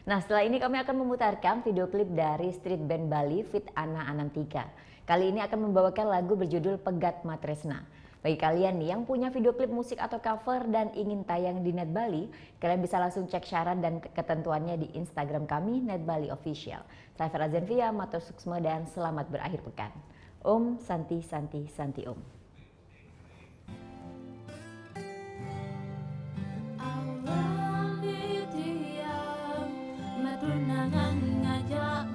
Nah, setelah ini kami akan memutarkan video klip dari street band Bali Fit Ana Anantika. Kali ini akan membawakan lagu berjudul Pegat Matresna. Bagi kalian nih yang punya video klip musik atau cover dan ingin tayang di Net Bali, kalian bisa langsung cek syarat dan ketentuannya di Instagram kami Net Bali Official. Saya Farah Zenvia, Matur Suksma, dan selamat berakhir pekan. Om Santi Santi Santi Om. Awal diam, matunangan ngajak